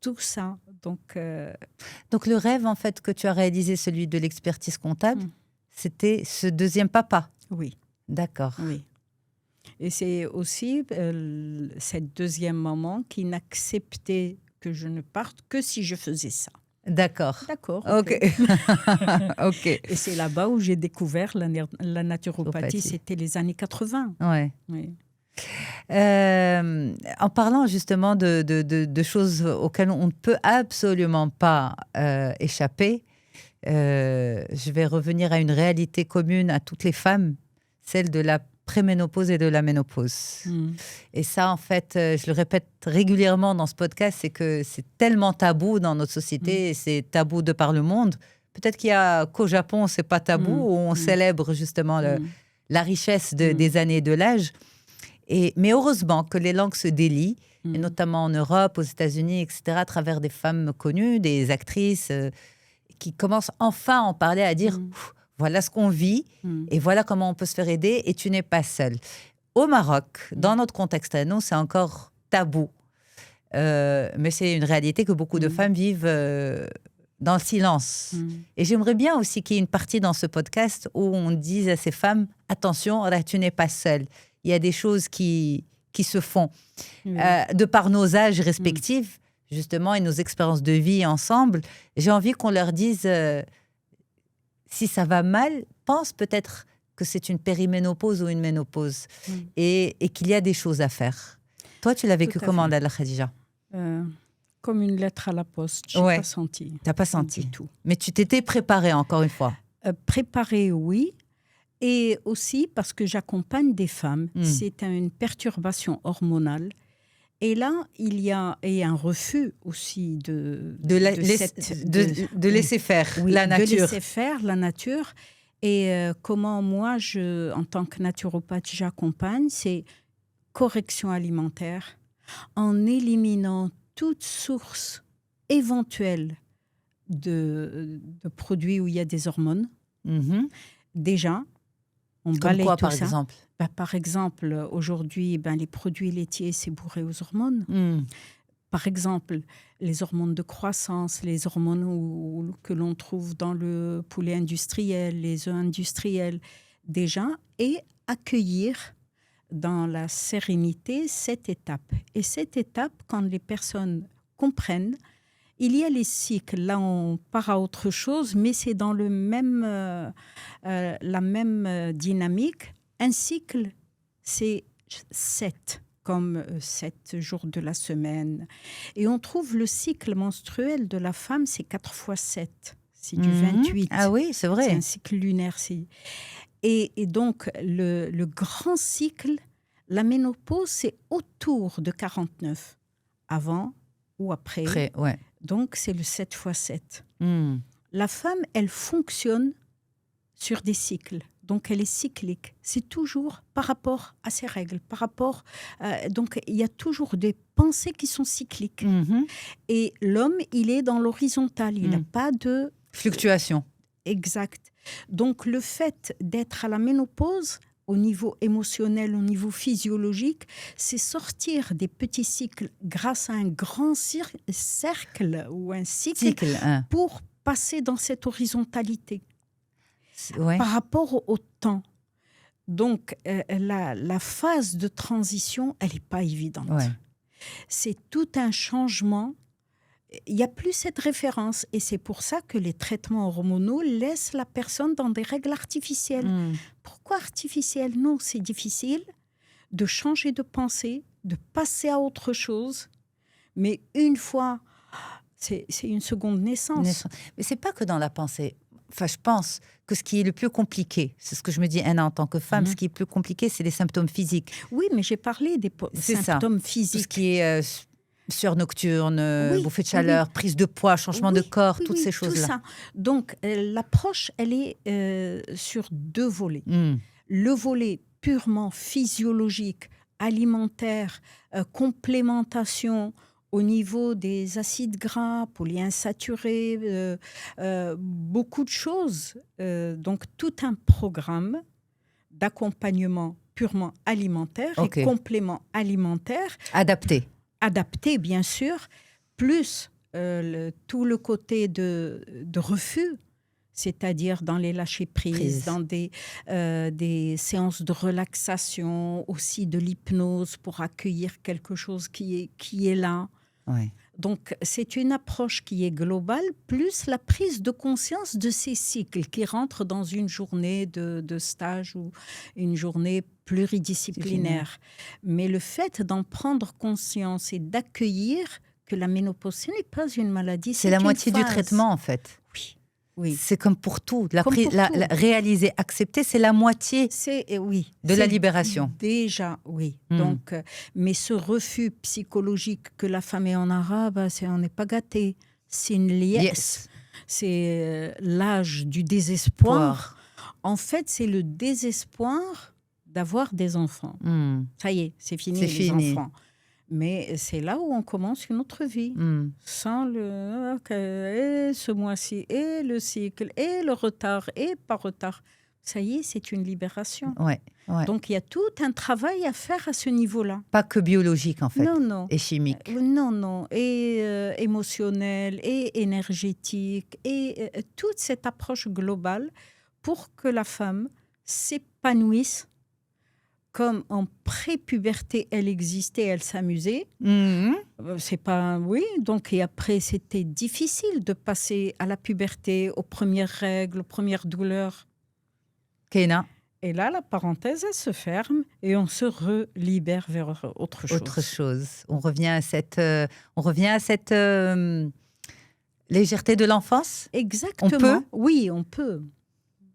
[SPEAKER 2] tout ça. Donc
[SPEAKER 1] le rêve, en fait, que tu as réalisé, celui de l'expertise comptable, c'était ce deuxième papa.
[SPEAKER 2] Oui.
[SPEAKER 1] D'accord.
[SPEAKER 2] Oui. Et c'est aussi cette deuxième maman qui n'acceptait que je ne parte que si je faisais ça.
[SPEAKER 1] D'accord.
[SPEAKER 2] D'accord.
[SPEAKER 1] Ok. Okay.
[SPEAKER 2] Et c'est là-bas où j'ai découvert la naturopathie. C'était les années 80.
[SPEAKER 1] Ouais.
[SPEAKER 2] Oui.
[SPEAKER 1] En parlant justement de choses auxquelles on ne peut absolument pas échapper, je vais revenir à une réalité commune à toutes les femmes, celle de la préménopause et de la ménopause. Et ça, en fait, je le répète régulièrement dans ce podcast, c'est que c'est tellement tabou dans notre société, et c'est tabou de par le monde. Peut-être qu'au Japon, c'est pas tabou, où on célèbre justement la richesse des années de l'âge. Mais heureusement que les langues se délient, et notamment en Europe, aux États-Unis, etc., à travers des femmes connues, des actrices qui commencent enfin à en parler, à dire voilà ce qu'on vit et voilà comment on peut se faire aider, et tu n'es pas seule. Au Maroc, dans notre contexte à nous, c'est encore tabou. Mais c'est une réalité que beaucoup de femmes vivent dans le silence. Et j'aimerais bien aussi qu'il y ait une partie dans ce podcast où on dise à ces femmes, attention, tu n'es pas seule. Il y a des choses qui se font. De par nos âges respectifs, justement, et nos expériences de vie ensemble, j'ai envie qu'on leur dise, si ça va mal, pense peut-être que c'est une périménopause ou une ménopause, et qu'il y a des choses à faire. Toi, tu l'as vécu comment, Lalla Khadija?
[SPEAKER 2] Comme une lettre à la poste, je n'ai pas senti.
[SPEAKER 1] Tu n'as pas senti
[SPEAKER 2] du tout.
[SPEAKER 1] Mais tu t'étais préparée, encore une fois.
[SPEAKER 2] Préparée, oui. Et aussi parce que j'accompagne des femmes. C'est une perturbation hormonale. Et là, il y a un refus aussi de
[SPEAKER 1] laisser faire la nature.
[SPEAKER 2] De laisser faire la nature. Et comment moi, en tant que naturopathe, j'accompagne, c'est correction alimentaire en éliminant toute source éventuelle de produits où il y a des hormones. Déjà, on balaye
[SPEAKER 1] quoi,
[SPEAKER 2] tout
[SPEAKER 1] par
[SPEAKER 2] ça.
[SPEAKER 1] Exemple
[SPEAKER 2] par exemple, aujourd'hui, les produits laitiers, c'est bourré aux hormones. Par exemple, les hormones de croissance, les hormones que l'on trouve dans le poulet industriel, les œufs industriels, déjà, et accueillir dans la sérénité cette étape. Et cette étape, quand les personnes comprennent, il y a les cycles. Là, on part à autre chose, mais c'est dans la même dynamique. Un cycle, c'est 7, comme 7 jours de la semaine. Et on trouve le cycle menstruel de la femme, c'est 4 fois 7. C'est du 28.
[SPEAKER 1] Ah oui, c'est vrai.
[SPEAKER 2] C'est un cycle lunaire. Et donc, le grand cycle, la ménopause, c'est autour de 49. Avant ou après.
[SPEAKER 1] Ouais.
[SPEAKER 2] Donc, c'est le 7 fois 7. La femme, elle fonctionne sur des cycles. Donc, elle est cyclique. C'est toujours par rapport à ses règles. Donc, il y a toujours des pensées qui sont cycliques. Et l'homme, il est dans l'horizontale. Il n'a pas de...
[SPEAKER 1] fluctuation.
[SPEAKER 2] Exact. Donc, le fait d'être à la ménopause, au niveau émotionnel, au niveau physiologique, c'est sortir des petits cycles grâce à un grand cercle ou un cycle pour passer dans cette horizontalité.
[SPEAKER 1] Ouais.
[SPEAKER 2] Par rapport au temps. Donc, la phase de transition, elle n'est pas évidente.
[SPEAKER 1] Ouais.
[SPEAKER 2] C'est tout un changement. Il n'y a plus cette référence. Et c'est pour ça que les traitements hormonaux laissent la personne dans des règles artificielles. Pourquoi artificielles? Non, c'est difficile de changer de pensée, de passer à autre chose. Mais une fois, c'est une seconde naissance.
[SPEAKER 1] Mais ce n'est pas que dans la pensée. Enfin, je pense que ce qui est le plus compliqué, c'est ce que je me dis, Anna, en tant que femme, ce qui est le plus compliqué, c'est les symptômes physiques.
[SPEAKER 2] Oui, mais j'ai parlé des symptômes physiques.
[SPEAKER 1] Tout ce qui est sueur nocturne, bouffée de chaleur, prise de poids, changement de corps, toutes ces choses-là.
[SPEAKER 2] Tout ça. Donc, l'approche, elle est sur 2 volets. Le volet purement physiologique, alimentaire, complémentation, au niveau des acides gras, polyinsaturés, beaucoup de choses. Donc, tout un programme d'accompagnement purement alimentaire et complément alimentaire. Adapté, bien sûr, plus tout le côté de refus, c'est-à-dire dans les lâcher-prises, dans des séances de relaxation, aussi de l'hypnose pour accueillir quelque chose qui est là.
[SPEAKER 1] Ouais.
[SPEAKER 2] Donc, c'est une approche qui est globale, plus la prise de conscience de ces cycles qui rentrent dans une journée de stage ou une journée pluridisciplinaire. Mais le fait d'en prendre conscience et d'accueillir que la ménopause, ce n'est pas une maladie,
[SPEAKER 1] c'est la moitié du traitement, en fait.
[SPEAKER 2] Oui.
[SPEAKER 1] C'est comme pour tout. Réaliser, accepter, c'est la moitié de la libération.
[SPEAKER 2] Déjà, oui. Donc, mais ce refus psychologique que la femme est en arabe, on n'est pas gâté. C'est une liesse.
[SPEAKER 1] Yes.
[SPEAKER 2] C'est l'âge du désespoir. En fait, c'est le désespoir d'avoir des enfants. Ça y est, c'est fini les enfants. Mais c'est là où on commence une autre vie. Sans et ce mois-ci, et le cycle, et le retard, et pas retard. Ça y est, c'est une libération.
[SPEAKER 1] Ouais.
[SPEAKER 2] Donc, il y a tout un travail à faire à ce niveau-là.
[SPEAKER 1] Pas que biologique, en fait.
[SPEAKER 2] Non.
[SPEAKER 1] Et chimique.
[SPEAKER 2] Non. Et émotionnel, et énergétique, et toute cette approche globale pour que la femme s'épanouisse. Comme en pré-puberté, elle existait, elle s'amusait. C'est pas... Oui, donc et après, c'était difficile de passer à la puberté, aux premières règles, aux premières douleurs.
[SPEAKER 1] Kéna.
[SPEAKER 2] Et là, la parenthèse, elle se ferme et on se relibère vers autre chose.
[SPEAKER 1] On revient à cette légèreté de l'enfance.
[SPEAKER 2] Exactement.
[SPEAKER 1] On peut?
[SPEAKER 2] Oui, on peut.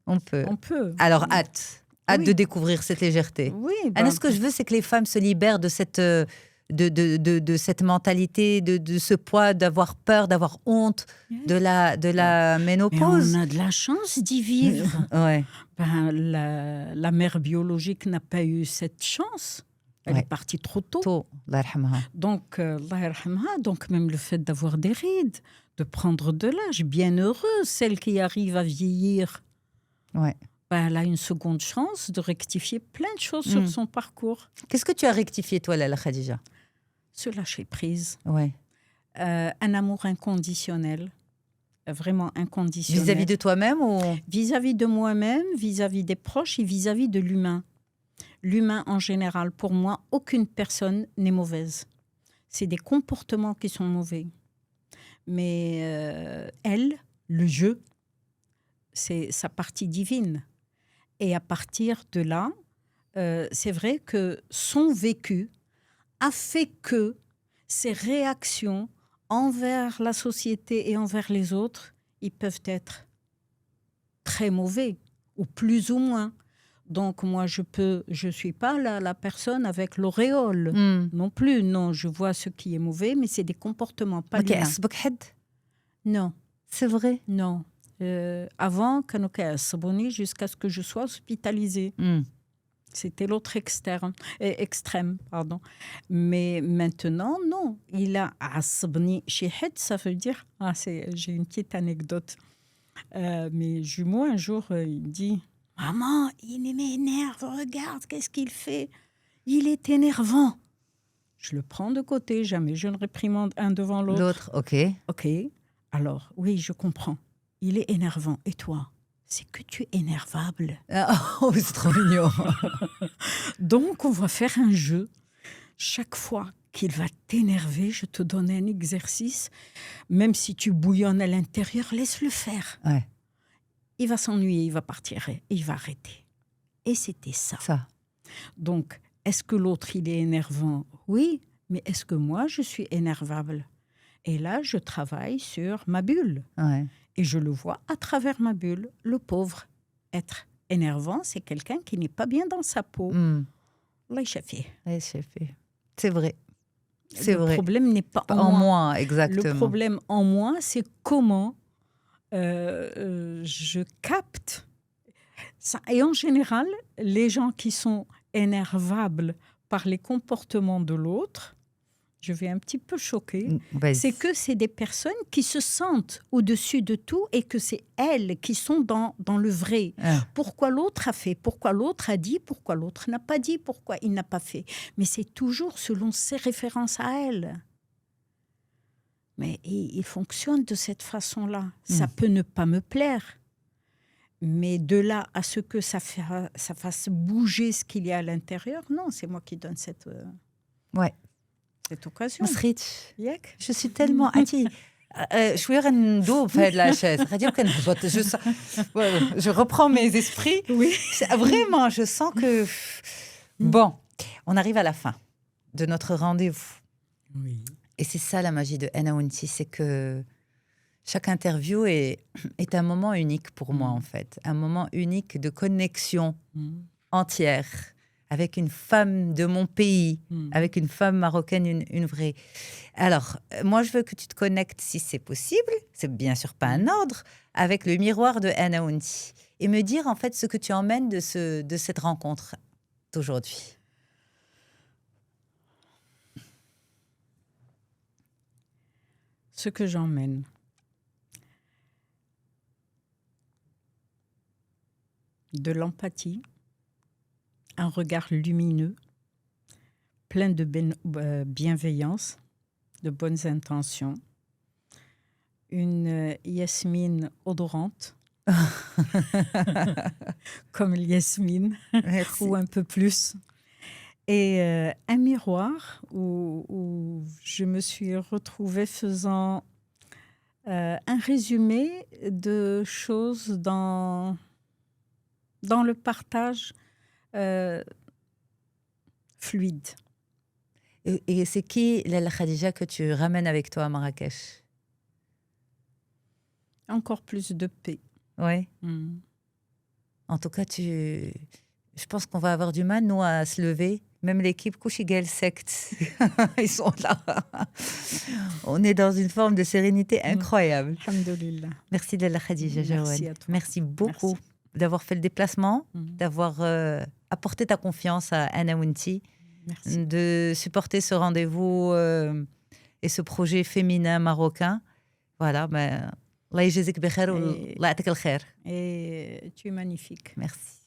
[SPEAKER 1] On peut. Alors, hâte de découvrir cette légèreté.
[SPEAKER 2] Oui.
[SPEAKER 1] Anna, ce que je veux, c'est que les femmes se libèrent de cette de cette mentalité, de ce poids, d'avoir peur, d'avoir honte de la
[SPEAKER 2] Mais
[SPEAKER 1] ménopause.
[SPEAKER 2] on a de la chance d'y vivre.
[SPEAKER 1] Ouais.
[SPEAKER 2] Ben, la mère biologique n'a pas eu cette chance. Elle
[SPEAKER 1] Ouais.
[SPEAKER 2] est partie trop tôt.
[SPEAKER 1] Tôt, Allah yarhamha.
[SPEAKER 2] Donc, Allah yarhamha, donc même le fait d'avoir des rides, de prendre de l'âge, bien heureuse, celle qui arrive à vieillir,
[SPEAKER 1] Ouais.
[SPEAKER 2] ben, elle a une seconde chance de rectifier plein de choses sur son parcours.
[SPEAKER 1] Qu'est-ce que tu as rectifié, toi, Lala Khadija?
[SPEAKER 2] Se lâcher prise.
[SPEAKER 1] Ouais.
[SPEAKER 2] Un amour inconditionnel, vraiment inconditionnel.
[SPEAKER 1] Vis-à-vis de toi-même ou...
[SPEAKER 2] Vis-à-vis de moi-même, vis-à-vis des proches et vis-à-vis de l'humain. L'humain en général, pour moi, aucune personne n'est mauvaise. C'est des comportements qui sont mauvais. Mais elle, le jeu, c'est sa partie divine. Et à partir de là, c'est vrai que son vécu a fait que ses réactions envers la société et envers les autres, ils peuvent être très mauvais, ou plus ou moins. Donc moi, je suis pas la personne avec l'auréole non plus. Non, je vois ce qui est mauvais, mais c'est des comportements, pas l'humain. Non.
[SPEAKER 1] C'est vrai.
[SPEAKER 2] Non. Avant, jusqu'à ce que je sois hospitalisée. C'était l'autre extrême. Pardon. Mais maintenant, non. Il a asbni shihid, ça veut dire... j'ai une petite anecdote. Mes jumeaux, un jour, il me dit... Maman, il m'énerve, regarde, qu'est-ce qu'il fait? Il est énervant. Je le prends de côté, jamais je ne réprimande un devant l'autre.
[SPEAKER 1] L'autre, ok.
[SPEAKER 2] Ok, alors, oui, je comprends. Il est énervant. Et toi? C'est que tu es énervable.
[SPEAKER 1] Oh, c'est trop mignon.
[SPEAKER 2] Donc, on va faire un jeu. Chaque fois qu'il va t'énerver, je te donne un exercice. Même si tu bouillonnes à l'intérieur, laisse-le faire.
[SPEAKER 1] Ouais.
[SPEAKER 2] Il va s'ennuyer, il va partir et il va arrêter. Et c'était ça. Donc, est-ce que l'autre, il est énervant? Oui, mais est-ce que moi, je suis énervable? Et là, je travaille sur ma bulle.
[SPEAKER 1] Ouais.
[SPEAKER 2] Et je le vois à travers ma bulle. Le pauvre, être énervant, c'est quelqu'un qui n'est pas bien dans sa peau. Allah yachafi.
[SPEAKER 1] C'est vrai. C'est vrai.
[SPEAKER 2] Le problème n'est pas
[SPEAKER 1] en moi. Exactement.
[SPEAKER 2] Le problème en moi, c'est comment je capte ça. Et en général, les gens qui sont énervables par les comportements de l'autre, je vais un petit peu choquer, c'est que c'est des personnes qui se sentent au-dessus de tout et que c'est elles qui sont dans le vrai. Pourquoi l'autre a fait, pourquoi l'autre a dit, pourquoi l'autre n'a pas dit, pourquoi il n'a pas fait. Mais c'est toujours selon ses références à elle. Mais il fonctionne de cette façon-là. Ça peut ne pas me plaire. Mais de là à ce que ça fasse bouger ce qu'il y a à l'intérieur, non, c'est moi qui donne cette occasion.
[SPEAKER 1] Je suis tellement... je reprends mes esprits.
[SPEAKER 2] Oui.
[SPEAKER 1] Vraiment, je sens que... Bon, on arrive à la fin de notre rendez-vous.
[SPEAKER 2] Oui.
[SPEAKER 1] Et c'est ça la magie de Ana Ounti, c'est que chaque interview est un moment unique pour moi, en fait. Un moment unique de connexion entière avec une femme de mon pays, avec une femme marocaine, une vraie. Alors, moi, je veux que tu te connectes, si c'est possible, c'est bien sûr pas un ordre, avec le miroir de Ana Ounti et me dire, en fait, ce que tu emmènes de cette rencontre d'aujourd'hui.
[SPEAKER 2] Ce que j'emmène. De l'empathie, un regard lumineux, plein de bienveillance, de bonnes intentions, une Yasmine odorante, comme Yasmine, ou un peu plus, et un miroir où je me suis retrouvée faisant un résumé de choses dans le partage fluide.
[SPEAKER 1] Et c'est qui, Lala Khadija, que tu ramènes avec toi à Marrakech?
[SPEAKER 2] Encore plus de paix.
[SPEAKER 1] Oui. En tout cas, je pense qu'on va avoir du mal, nous, à se lever Même l'équipe Kouchigal Sect, ils sont là. On est dans une forme de sérénité incroyable.
[SPEAKER 2] Alhamdoulilah.
[SPEAKER 1] Merci Lalla Khadija Jawad.
[SPEAKER 2] Merci à toi.
[SPEAKER 1] Merci beaucoup d'avoir fait le déplacement, d'avoir apporté ta confiance à Anna Winti, de supporter ce rendez-vous et ce projet féminin marocain. Voilà, ben, Allah yjazik bikhair ou Allah yatik al-khair.
[SPEAKER 2] Et tu es magnifique.
[SPEAKER 1] Merci.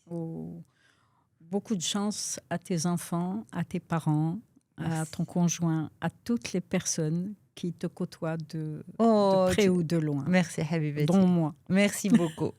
[SPEAKER 2] Beaucoup de chance à tes enfants, à tes parents, à ton conjoint, à toutes les personnes qui te côtoient de près ou de loin.
[SPEAKER 1] Merci, Habibati.
[SPEAKER 2] Dont moi.
[SPEAKER 1] Merci beaucoup.